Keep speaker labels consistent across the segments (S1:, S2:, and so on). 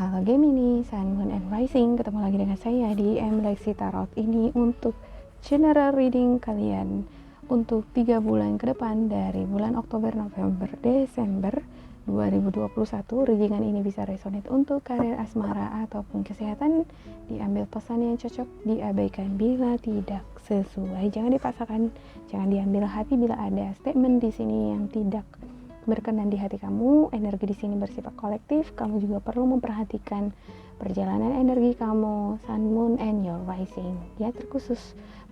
S1: Halo Gemini, Sun, Moon, and Rising. Ketemu lagi dengan saya di Lexi Tarot ini untuk general reading kalian untuk 3 bulan ke depan dari bulan Oktober, November, Desember 2021. Readingan ini bisa resonate untuk karir, asmara, ataupun kesehatan. Diambil pesan yang cocok, diabaikan bila tidak sesuai. Jangan dipaksakan, jangan diambil hati bila ada statement di sini yang tidak berkenan di hati kamu. Energi di sini bersifat kolektif. Kamu juga perlu memperhatikan perjalanan energi kamu, Sun, Moon, and your rising. Ya, terkhusus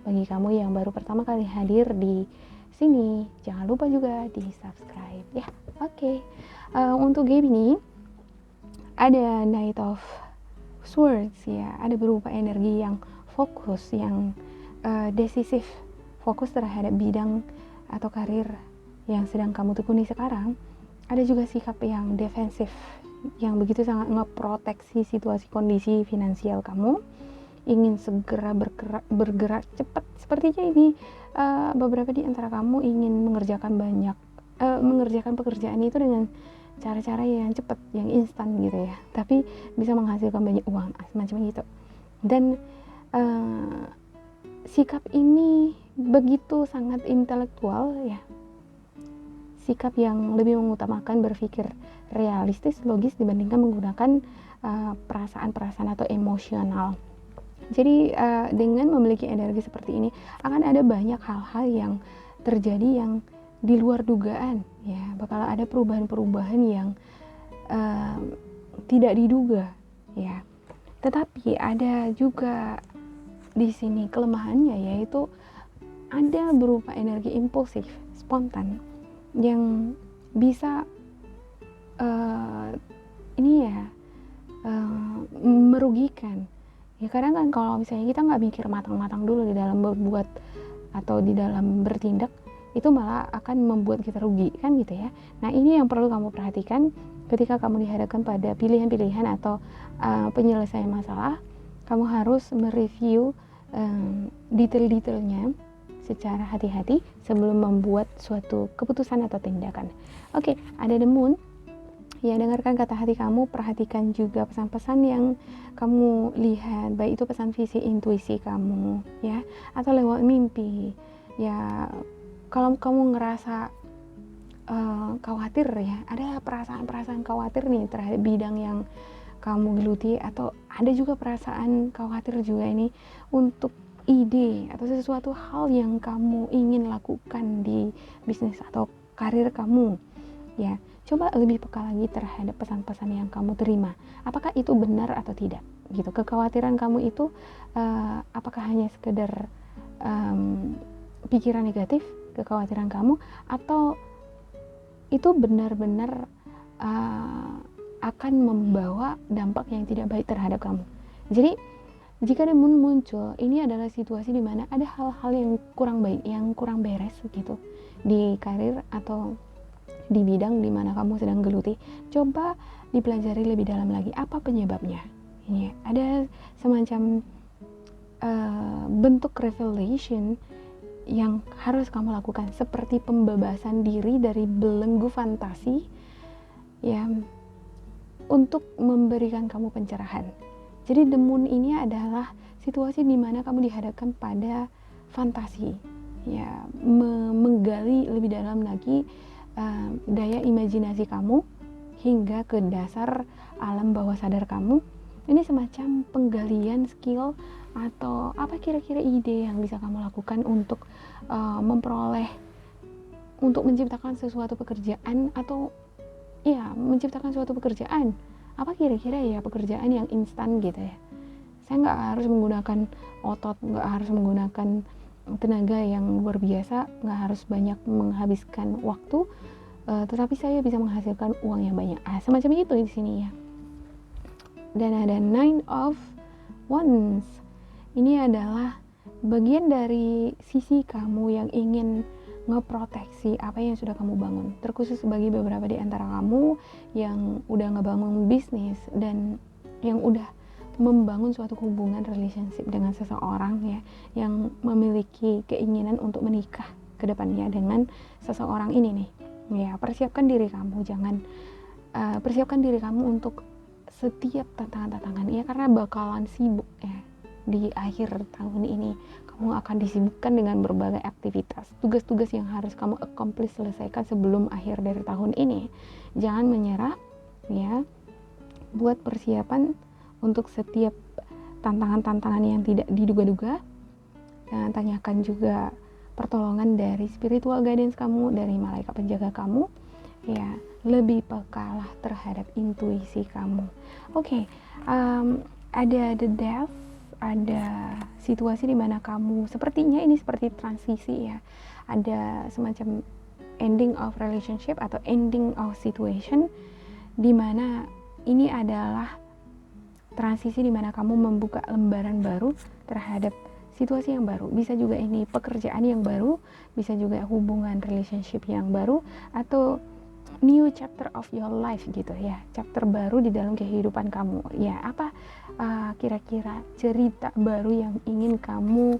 S1: bagi kamu yang baru pertama kali hadir di sini, jangan lupa juga di subscribe ya. Oke. Untuk Gemini ada Knight of Swords ya. Ada berupa energi yang fokus, yang decisif, fokus terhadap bidang atau karir yang sedang kamu tekuni sekarang. Ada juga sikap yang defensif, yang begitu sangat ngeproteksi situasi kondisi finansial kamu, ingin segera bergerak cepat. Sepertinya ini beberapa di antara kamu ingin mengerjakan pekerjaan itu dengan cara-cara yang cepat, yang instan gitu ya, tapi bisa menghasilkan banyak uang, semacam gitu. Dan sikap ini begitu sangat intelektual ya, sikap yang lebih mengutamakan berpikir realistis, logis dibandingkan menggunakan perasaan-perasaan atau emosional. Jadi dengan memiliki energi seperti ini akan ada banyak hal-hal yang terjadi yang di luar dugaan ya, bakal ada perubahan-perubahan yang tidak diduga ya. Tetapi ada juga di sini kelemahannya, yaitu ada berupa energi impulsif, spontan, yang bisa merugikan ya. Kadang kan kalau misalnya kita nggak mikir matang-matang dulu di dalam berbuat atau di dalam bertindak, itu malah akan membuat kita rugi kan gitu ya. Nah, ini yang perlu kamu perhatikan ketika kamu dihadapkan pada pilihan-pilihan atau penyelesaian masalah. Kamu harus mereview detail-detailnya secara hati-hati sebelum membuat suatu keputusan atau tindakan. Oke, ada The Moon. Ya, dengarkan kata hati kamu, perhatikan juga pesan-pesan yang kamu lihat, baik itu pesan visi intuisi kamu ya, atau lewat mimpi. Ya, kalau kamu ngerasa khawatir ya, ada perasaan-perasaan khawatir nih terhadap bidang yang kamu geluti, atau ada juga perasaan khawatir juga ini untuk ide atau sesuatu hal yang kamu ingin lakukan di bisnis atau karir kamu ya. Coba lebih peka lagi terhadap pesan-pesan yang kamu terima, apakah itu benar atau tidak gitu. Kekhawatiran kamu itu apakah hanya sekedar pikiran negatif, kekhawatiran kamu, atau itu benar-benar akan membawa dampak yang tidak baik terhadap kamu. Jadi jika The Moon muncul, ini adalah situasi di mana ada hal-hal yang kurang baik, yang kurang beres gitu di karir atau di bidang di mana kamu sedang geluti. Coba dipelajari lebih dalam lagi, apa penyebabnya. Ini ada semacam bentuk revelation yang harus kamu lakukan, seperti pembebasan diri dari belenggu fantasi ya, untuk memberikan kamu pencerahan. Jadi The Moon ini adalah situasi di mana kamu dihadapkan pada fantasi ya, menggali lebih dalam lagi daya imajinasi kamu hingga ke dasar alam bawah sadar kamu. Ini semacam penggalian skill atau apa kira-kira ide yang bisa kamu lakukan untuk memperoleh, untuk menciptakan sesuatu pekerjaan, atau ya menciptakan suatu pekerjaan. Apa kira-kira ya pekerjaan yang instan gitu ya. Saya nggak harus menggunakan otot, nggak harus menggunakan tenaga yang luar biasa, nggak harus banyak menghabiskan waktu, tetapi saya bisa menghasilkan uang yang banyak. Semacam itu di sini ya. Dan ada Nine of Wands. Ini adalah bagian dari sisi kamu yang ingin ngeproteksi apa yang sudah kamu bangun, terkhusus bagi beberapa di antara kamu yang udah ngebangun bisnis dan yang udah membangun suatu hubungan relationship dengan seseorang ya, yang memiliki keinginan untuk menikah ke depannya dengan seseorang ini nih ya. Persiapkan diri kamu, persiapkan diri kamu untuk setiap tantangan-tantangan ya, karena bakalan sibuk ya di akhir tahun ini. Kamu akan disibukkan dengan berbagai aktivitas, tugas-tugas yang harus kamu accomplish, selesaikan sebelum akhir dari tahun ini. Jangan menyerah ya, buat persiapan untuk setiap tantangan-tantangan yang tidak diduga-duga, dan tanyakan juga pertolongan dari spiritual guidance kamu, dari malaikat penjaga kamu ya. Lebih pekalah terhadap intuisi kamu. Ada the death, ada situasi di mana kamu sepertinya ini seperti transisi ya, ada semacam ending of relationship atau ending of situation, di mana ini adalah transisi di mana kamu membuka lembaran baru terhadap situasi yang baru. Bisa juga ini pekerjaan yang baru, bisa juga hubungan relationship yang baru, atau new chapter of your life gitu ya, chapter baru di dalam kehidupan kamu ya. Apa kira-kira cerita baru yang ingin kamu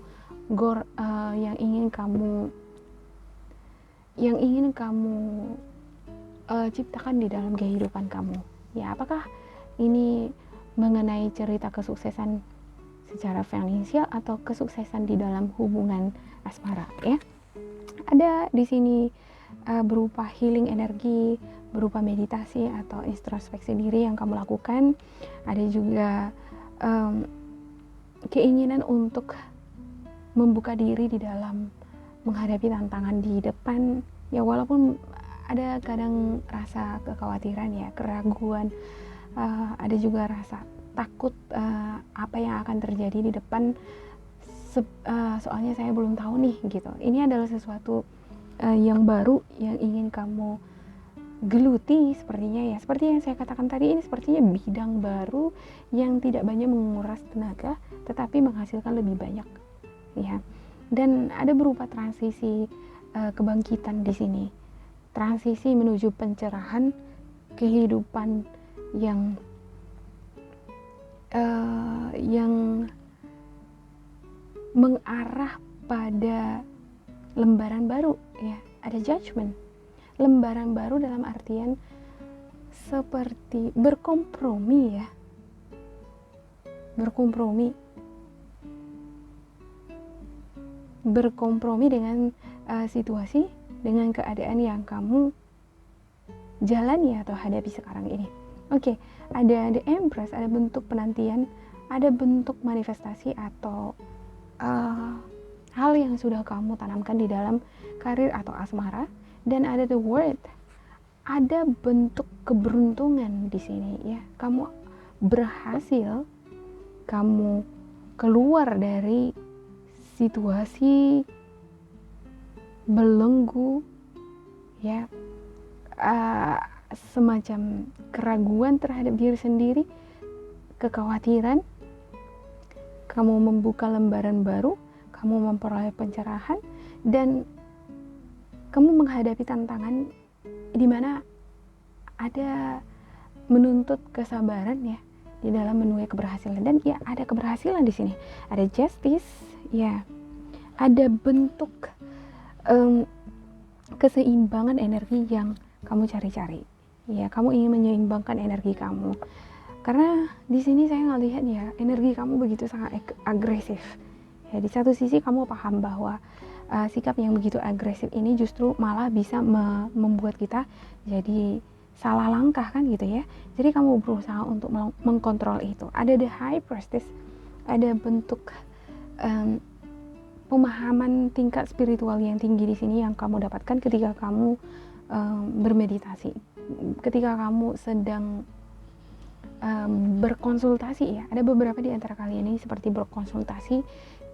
S1: ciptakan di dalam kehidupan kamu ya? Apakah ini mengenai cerita kesuksesan secara finansial atau kesuksesan di dalam hubungan asmara ya? Ada di sini berupa healing energi, berupa meditasi atau introspeksi diri yang kamu lakukan. Ada juga keinginan untuk membuka diri di dalam menghadapi tantangan di depan ya, walaupun ada kadang rasa kekhawatiran ya, keraguan, ada juga rasa takut apa yang akan terjadi di depan, soalnya saya belum tahu nih gitu. Ini adalah sesuatu yang baru yang ingin kamu geluti sepertinya ya. Seperti yang saya katakan tadi, ini sepertinya bidang baru yang tidak banyak menguras tenaga tetapi menghasilkan lebih banyak ya. Dan ada berupa transisi kebangkitan di sini, transisi menuju pencerahan kehidupan yang mengarah pada lembaran baru ya. Ada judgment, lembaran baru dalam artian seperti berkompromi ya, berkompromi dengan situasi, dengan keadaan yang kamu jalani atau hadapi sekarang ini. Ada the Empress, ada bentuk penantian, ada bentuk manifestasi atau hal yang sudah kamu tanamkan di dalam karir atau asmara. Dan ada the World, ada bentuk keberuntungan di sini ya. Kamu berhasil, kamu keluar dari situasi belenggu ya, semacam keraguan terhadap diri sendiri, kekhawatiran. Kamu membuka lembaran baru, kamu memperoleh pencerahan, dan kamu menghadapi tantangan di mana ada menuntut kesabaran ya di dalam menuai keberhasilan. Dan ya, ada keberhasilan di sini. Ada justice ya, ada bentuk keseimbangan energi yang kamu cari-cari ya. Kamu ingin menyeimbangkan energi kamu, karena di sini saya ngelihat ya, energi kamu begitu sangat agresif ya. Di satu sisi kamu paham bahwa sikap yang begitu agresif ini justru malah bisa membuat kita jadi salah langkah kan gitu ya. Jadi kamu berusaha untuk mengkontrol itu. Ada the High Priestess, ada bentuk pemahaman tingkat spiritual yang tinggi di sini yang kamu dapatkan ketika kamu bermeditasi, ketika kamu sedang berkonsultasi ya. Ada beberapa di antara kalian ini seperti berkonsultasi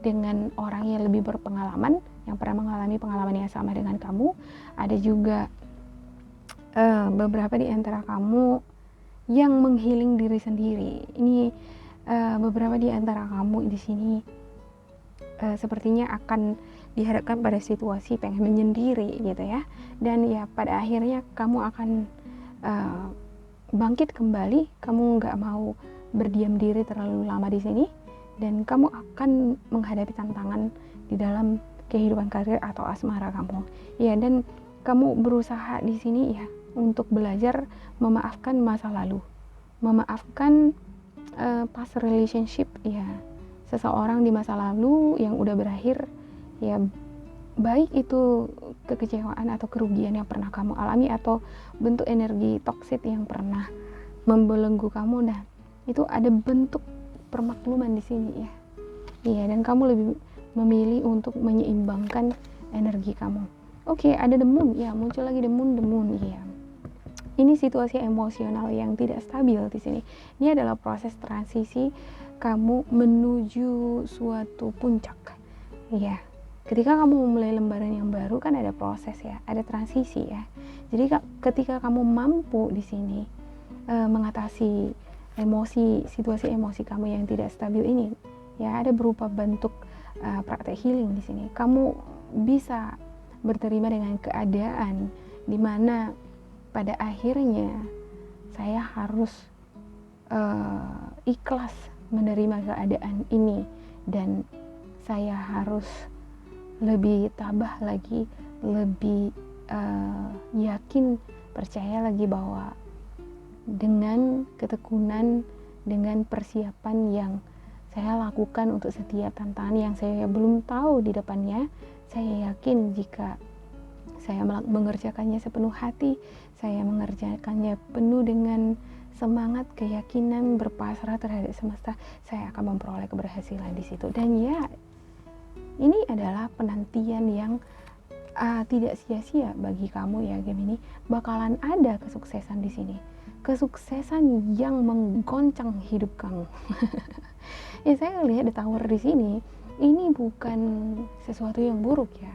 S1: dengan orang yang lebih berpengalaman, yang pernah mengalami pengalaman yang sama dengan kamu. Ada juga beberapa di antara kamu yang menghealing diri sendiri. Ini beberapa di antara kamu di sini sepertinya akan dihadapkan pada situasi pengen menyendiri gitu ya. Dan ya pada akhirnya kamu akan bangkit kembali. Kamu nggak mau berdiam diri terlalu lama di sini, dan kamu akan menghadapi tantangan di dalam kehidupan karir atau asmara kamu ya. Dan kamu berusaha di sini ya untuk belajar memaafkan masa lalu, memaafkan past relationship, ya, seseorang di masa lalu yang udah berakhir, ya, baik itu kekecewaan atau kerugian yang pernah kamu alami atau bentuk energi toksik yang pernah membelenggu kamu. Nah, itu ada bentuk permakluman di sini, ya. Iya, dan kamu lebih memilih untuk menyeimbangkan energi kamu. Oke, ada the moon, ya, muncul lagi the moon, ya. Ini situasi emosional yang tidak stabil di sini. Ini adalah proses transisi kamu menuju suatu puncak. Ya, ketika kamu memulai lembaran yang baru kan ada proses, ya, ada transisi, ya. Jadi ketika kamu mampu di sini mengatasi situasi emosi kamu yang tidak stabil ini, ya, ada berupa bentuk praktek healing di sini. Kamu bisa berterima dengan keadaan di mana pada akhirnya saya harus ikhlas menerima keadaan ini, dan saya harus lebih tabah lagi, lebih yakin, percaya lagi bahwa dengan ketekunan, dengan persiapan yang saya lakukan untuk setiap tantangan yang saya belum tahu di depannya, saya yakin jika saya mengerjakannya sepenuh hati, saya mengerjakannya penuh dengan semangat, keyakinan, berpasrah terhadap semesta, saya akan memperoleh keberhasilan di situ. Dan ya, ini adalah penantian yang tidak sia-sia bagi kamu, ya, Gemini. Bakalan ada kesuksesan di sini, kesuksesan yang menggoncang hidup kamu. Ya, saya lihat the tower di sini, ini bukan sesuatu yang buruk, ya.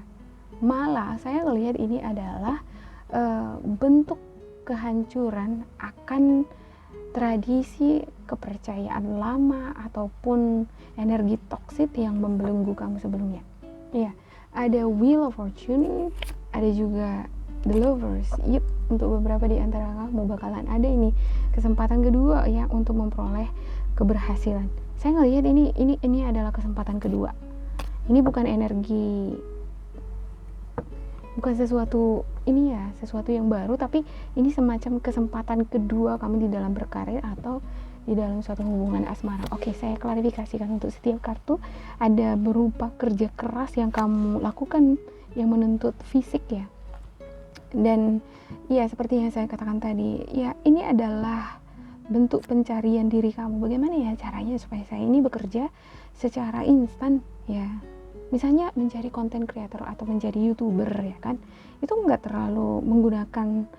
S1: Malah saya lihat ini adalah bentuk kehancuran akan tradisi kepercayaan lama ataupun energi toksik yang membelenggu kamu sebelumnya. Ya, ada Wheel of Fortune, ada juga The Lovers. Yep, untuk beberapa di antara kamu bakalan ada ini kesempatan kedua, ya, untuk memperoleh keberhasilan. Saya ngelihat ini adalah kesempatan kedua. Ini bukan energi, bukan sesuatu ini, ya, sesuatu yang baru, tapi ini semacam kesempatan kedua kamu di dalam berkarir atau di dalam suatu hubungan asmara. Oke, saya klarifikasikan untuk setiap kartu ada berupa kerja keras yang kamu lakukan yang menuntut fisik, ya. Dan ya, seperti yang saya katakan tadi, ya, ini adalah bentuk pencarian diri kamu. Bagaimana ya caranya supaya saya ini bekerja secara instan, ya. Misalnya mencari konten creator atau menjadi YouTuber, ya kan. Itu nggak terlalu menggunakan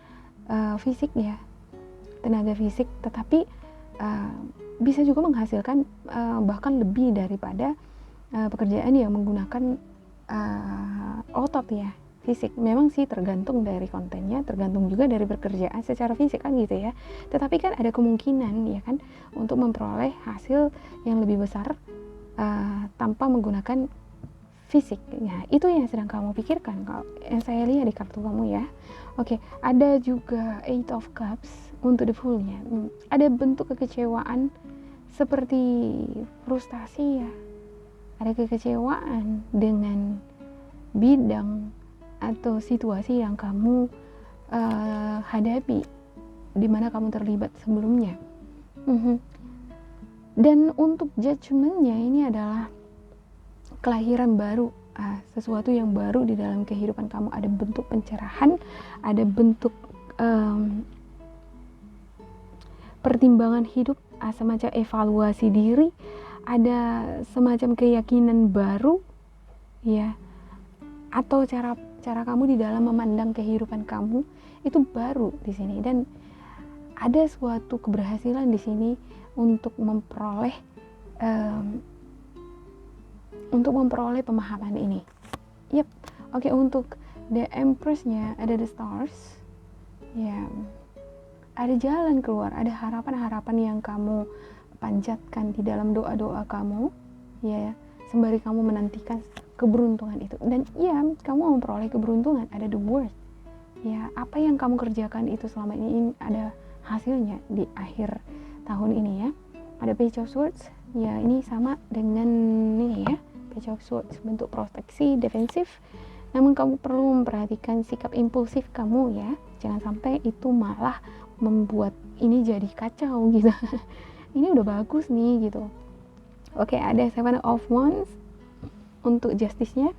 S1: fisik, ya, tenaga fisik, tetapi bisa juga menghasilkan bahkan lebih daripada pekerjaan yang menggunakan otot, ya, fisik. Memang sih tergantung dari kontennya, tergantung juga dari pekerjaan secara fisik, kan, gitu, ya. Tetapi kan ada kemungkinan, ya kan, untuk memperoleh hasil yang lebih besar tanpa menggunakan fisik. Ya, itu yang sedang kamu pikirkan kalau yang saya lihat di kartu kamu, ya. Oke, ada juga Eight of Cups untuk the Fool-nya. Ada bentuk kekecewaan seperti frustasi, ya. Ada kekecewaan dengan bidang atau situasi yang kamu hadapi, di mana kamu terlibat sebelumnya. Dan untuk judgment-nya ini adalah kelahiran baru, sesuatu yang baru di dalam kehidupan kamu. Ada bentuk pencerahan, ada bentuk pertimbangan hidup, semacam evaluasi diri, ada semacam keyakinan baru, ya, atau cara kamu di dalam memandang kehidupan kamu itu baru di sini. Dan ada suatu keberhasilan di sini untuk memperoleh pemahaman ini. Yep. Oke, untuk the Empress-nya ada the Stars, ya. Ada jalan keluar, ada harapan-harapan yang kamu panjatkan di dalam doa-doa kamu, ya, sembari kamu menantikan keberuntungan itu. Dan ya, kamu memperoleh keberuntungan. Ada the World, ya, apa yang kamu kerjakan itu selama ini ada hasilnya di akhir tahun ini, ya. Ada Page of Swords, ya, ini sama dengan ini, ya, Page of Swords, bentuk proteksi, defensif. Namun kamu perlu memperhatikan sikap impulsif kamu, ya. Jangan sampai itu malah membuat ini jadi kacau gitu. Ini udah bagus nih gitu. Oke, ada Seven of Wands untuk justice-nya.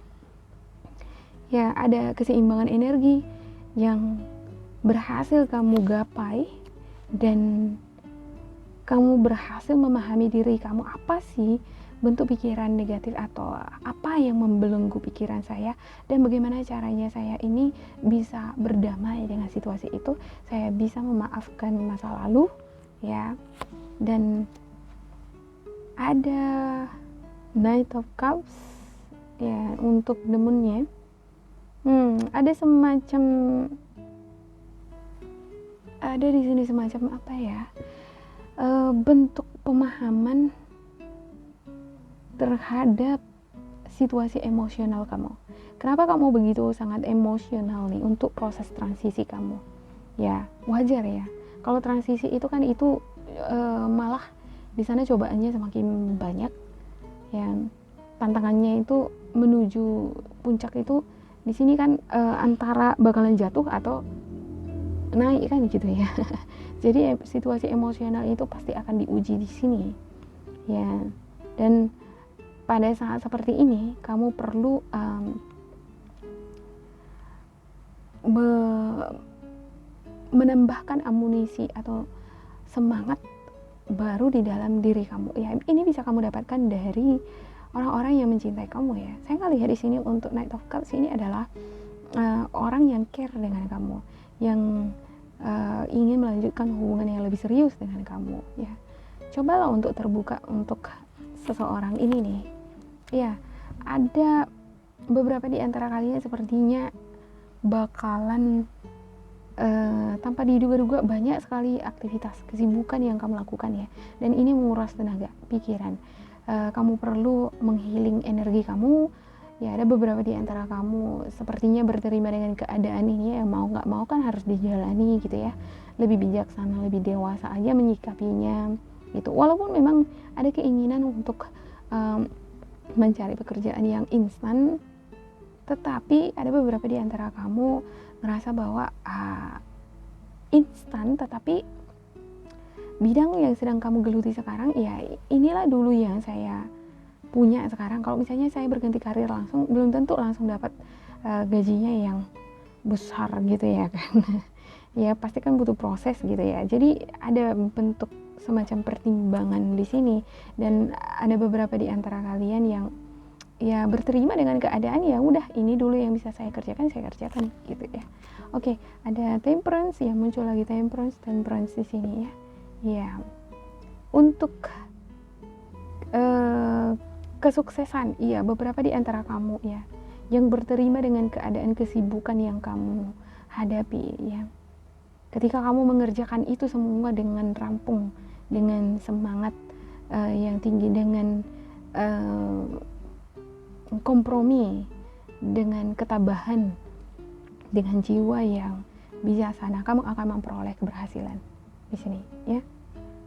S1: Ya, ada keseimbangan energi yang berhasil kamu gapai, dan kamu berhasil memahami diri kamu, apa sih bentuk pikiran negatif atau apa yang membelenggu pikiran saya, dan bagaimana caranya saya ini bisa berdamai dengan situasi itu, saya bisa memaafkan masa lalu ya. Dan ada Knight of Cups ya untuk demonnya. Ada di sini semacam apa ya, bentuk pemahaman terhadap situasi emosional kamu. Kenapa kamu begitu sangat emosional nih untuk proses transisi kamu? Ya wajar ya. Kalau transisi itu kan malah di sana cobaannya semakin banyak. Yang tantangannya itu menuju puncak itu di sini kan antara bakalan jatuh atau naik kan gitu ya. Jadi situasi emosional itu pasti akan diuji di sini ya. Dan pada saat seperti ini kamu perlu menambahkan amunisi atau semangat baru di dalam diri kamu ya. Ini bisa kamu dapatkan dari orang-orang yang mencintai kamu ya. Saya nggak lihat di sini untuk Knight of Cups ini adalah orang yang care dengan kamu, yang ingin melanjutkan hubungan yang lebih serius dengan kamu ya. Cobalah untuk terbuka untuk seseorang ini nih ya. Ada beberapa di antara kalian sepertinya bakalan tanpa diduga-duga banyak sekali aktivitas kesibukan yang kamu lakukan ya, dan ini menguras tenaga pikiran. Kamu perlu menghealing energi kamu ya. Ada beberapa di antara kamu sepertinya berterima dengan keadaan ini ya, mau nggak mau kan harus dijalani gitu ya. Lebih bijaksana, lebih dewasa aja menyikapinya gitu. Walaupun memang ada keinginan untuk mencari pekerjaan yang instan, tetapi ada beberapa di antara kamu merasa bahwa instan, tetapi bidang yang sedang kamu geluti sekarang ya inilah dulu yang saya punya sekarang. Kalau misalnya saya berganti karir langsung, belum tentu langsung dapat gajinya yang besar gitu ya kan. Ya pasti kan butuh proses gitu ya. Jadi ada bentuk semacam pertimbangan di sini, dan ada beberapa di antara kalian yang ya berterima dengan keadaan, ya udah ini dulu yang bisa saya kerjakan gitu ya. Oke, ada Temperance ya, muncul lagi Temperance di sini ya. Ya, untuk kesuksesan, iya beberapa di antara kamu ya yang berterima dengan keadaan kesibukan yang kamu hadapi ya. Ketika kamu mengerjakan itu semua dengan rampung, dengan semangat yang tinggi, dengan kompromi, dengan ketabahan, dengan jiwa yang bijaksana, kamu akan memperoleh keberhasilan di sini ya.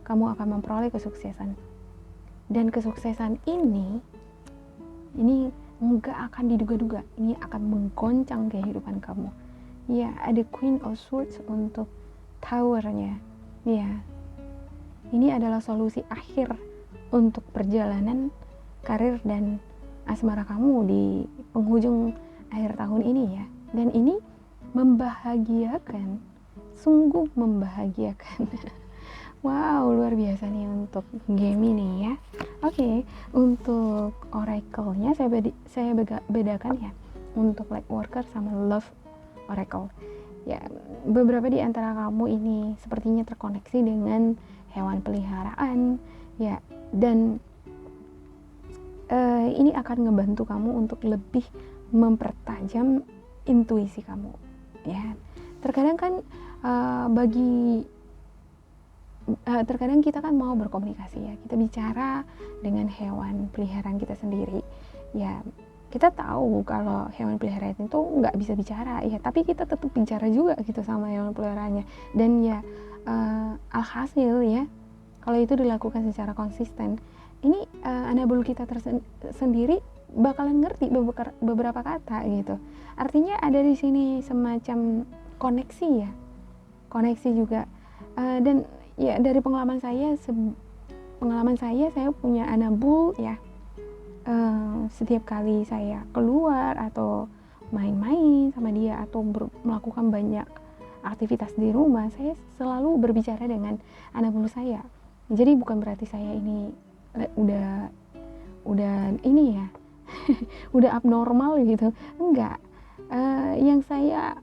S1: Kamu akan memperoleh kesuksesan, dan kesuksesan ini enggak akan diduga-duga, ini akan menggoncang kehidupan kamu ya. Ada Queen of Swords untuk towernya ya. Ini adalah solusi akhir untuk perjalanan karir dan asmara kamu di penghujung akhir tahun ini ya. Dan ini membahagiakan, sungguh membahagiakan. Wow, luar biasa nih untuk Gemini ya. Oke, untuk oracle-nya saya bedakan ya, untuk light worker sama love oracle. Ya, beberapa di antara kamu ini sepertinya terkoneksi dengan hewan peliharaan ya, dan ini akan ngebantu kamu untuk lebih mempertajam intuisi kamu ya. Terkadang kan terkadang kita kan mau berkomunikasi ya, kita bicara dengan hewan peliharaan kita sendiri ya. Kita tahu kalau hewan peliharaan itu nggak bisa bicara ya, tapi kita tetap bicara juga gitu sama hewan peliharaannya. Dan ya alhasil ya, kalau itu dilakukan secara konsisten, ini anak bulu kita sendiri bakalan ngerti beberapa kata gitu. Artinya ada di sini semacam koneksi ya, koneksi juga Dan ya dari pengalaman saya saya punya anabul ya. Setiap kali saya keluar atau main-main sama dia atau melakukan banyak aktivitas di rumah, saya selalu berbicara dengan anak bulu saya. Jadi bukan berarti saya ini udah ini ya udah abnormal gitu, enggak. Yang saya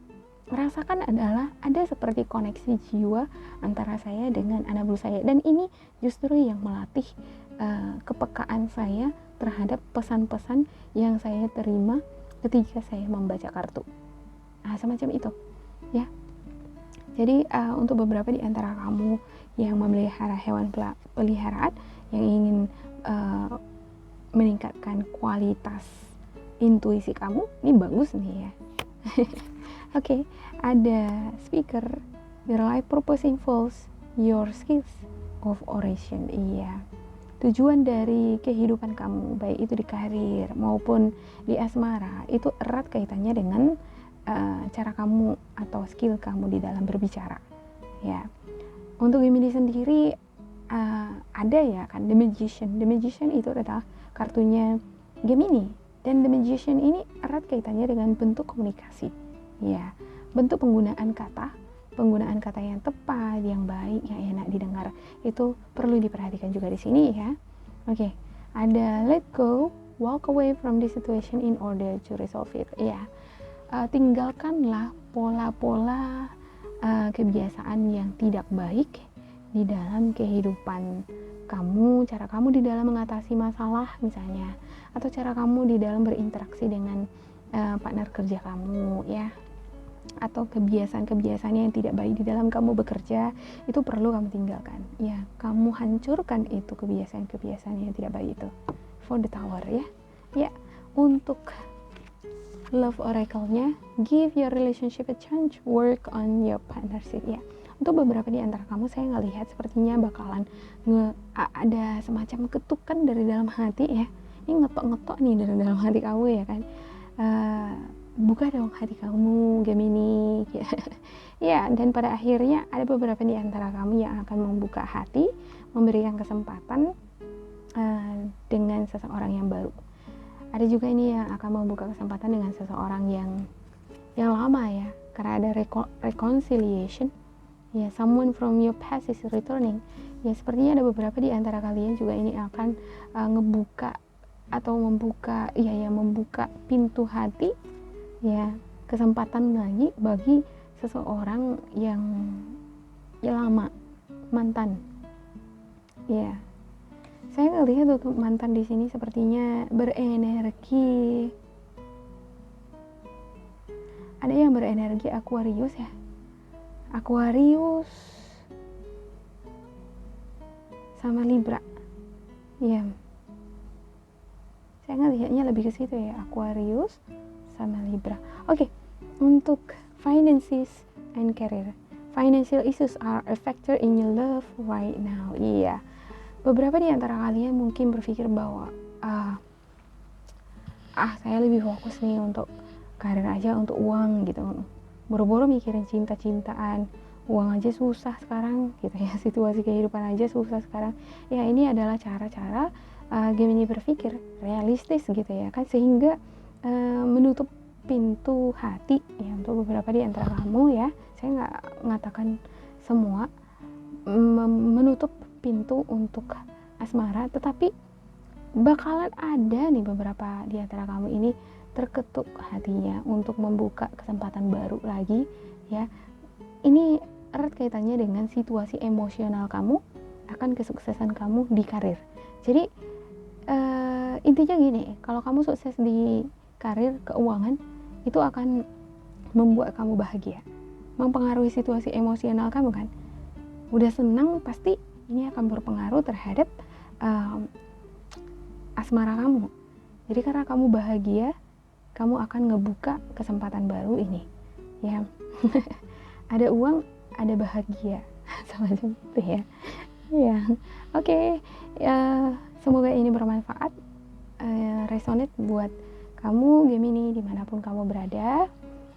S1: rasakan adalah ada seperti koneksi jiwa antara saya dengan anak bulu saya, dan ini justru yang melatih kepekaan saya terhadap pesan-pesan yang saya terima ketika saya membaca kartu. Semacam itu ya. Jadi untuk beberapa di antara kamu yang memelihara hewan peliharaan yang ingin meningkatkan kualitas intuisi kamu, ini bagus nih ya. Oke, ada speaker, your life purpose involves your skills of oration. Iya, tujuan dari kehidupan kamu, baik itu di karir maupun di asmara, itu erat kaitannya dengan cara kamu atau skill kamu di dalam berbicara. Ya, untuk Gemini sendiri ada ya kan, The Magician. The Magician itu adalah kartunya Gemini, dan The Magician ini erat kaitannya dengan bentuk komunikasi. Ya, bentuk penggunaan kata yang tepat, yang baik, yang enak didengar, itu perlu diperhatikan juga di sini ya. Oke, ada let go, walk away from the situation in order to resolve it. Ya, tinggalkanlah pola-pola kebiasaan yang tidak baik di dalam kehidupan kamu, cara kamu di dalam mengatasi masalah misalnya, atau cara kamu di dalam berinteraksi dengan partner kerja kamu ya, atau kebiasaan-kebiasaan yang tidak baik di dalam kamu bekerja, itu perlu kamu tinggalkan ya. Kamu hancurkan itu kebiasaan-kebiasaan yang tidak baik itu. For the Tower ya. Untuk Love Oracle-nya, give your relationship a chance, work on your partnership ya. Untuk beberapa di antara kamu, saya ngelihat sepertinya bakalan ada semacam ketukan dari dalam hati ya. Ini ngetok-ngetok nih dari dalam hati kamu ya kan. Buka dong hati kamu, Gemini ya. Dan pada akhirnya ada beberapa di antara kamu yang akan membuka hati, memberikan kesempatan dengan seseorang yang baru. Ada juga ini yang akan membuka kesempatan dengan seseorang yang lama ya, karena ada reconciliation ya. Someone from your past is returning ya. Sepertinya ada beberapa di antara kalian juga ini akan ngebuka atau membuka pintu hati ya, kesempatan lagi bagi seseorang yang lama, mantan ya. Saya ngelihat untuk mantan di sini sepertinya berenergi, ada yang berenergi Aquarius ya, Aquarius sama Libra ya. Saya ngelihatnya lebih ke situ ya, Aquarius sama Libra. Oke. Untuk finances and career, financial issues are a factor in your love right now. Iya. Beberapa di antara kalian mungkin berpikir bahwa saya lebih fokus nih untuk karir aja, untuk uang gitu. Boro-boro mikirin cinta-cintaan, uang aja susah sekarang gitu ya. Situasi kehidupan aja susah sekarang. Ya, ini adalah cara-cara Gemini berpikir realistis gitu ya kan, sehingga menutup pintu hati ya untuk beberapa di antara kamu ya. Saya nggak mengatakan semua, menutup pintu untuk asmara, tetapi bakalan ada nih beberapa di antara kamu ini terketuk hatinya untuk membuka kesempatan baru lagi ya. Ini erat kaitannya dengan situasi emosional kamu akan kesuksesan kamu di karir. Jadi intinya gini, kalau kamu sukses di karir, keuangan itu akan membuat kamu bahagia, mempengaruhi situasi emosional kamu kan. Udah senang, pasti ini akan berpengaruh terhadap asmara kamu. Jadi karena kamu bahagia, kamu akan ngebuka kesempatan baru ini ya. Ada uang, ada bahagia, semacam itu ya. Ya, oke. Semoga ini bermanfaat, resonate buat kamu Gemini dimanapun kamu berada.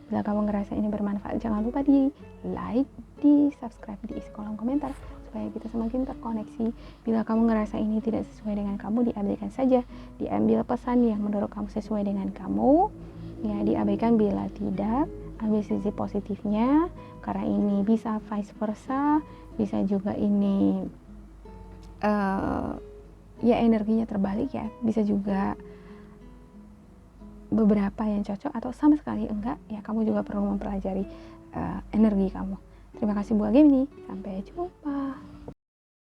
S1: Bila kamu ngerasa ini bermanfaat, jangan lupa di like, di subscribe di isi kolom komentar supaya kita semakin terkoneksi. Bila kamu ngerasa ini tidak sesuai dengan kamu, diabaikan saja. Diambil pesan yang menurut kamu sesuai dengan kamu, ya diabaikan. Bila tidak, ambil sisi positifnya, karena ini bisa vice versa, bisa juga ini ya energinya terbalik ya, bisa juga beberapa yang cocok atau sama sekali enggak, ya kamu juga perlu mempelajari energi kamu. Terima kasih buat Gemini, sampai jumpa.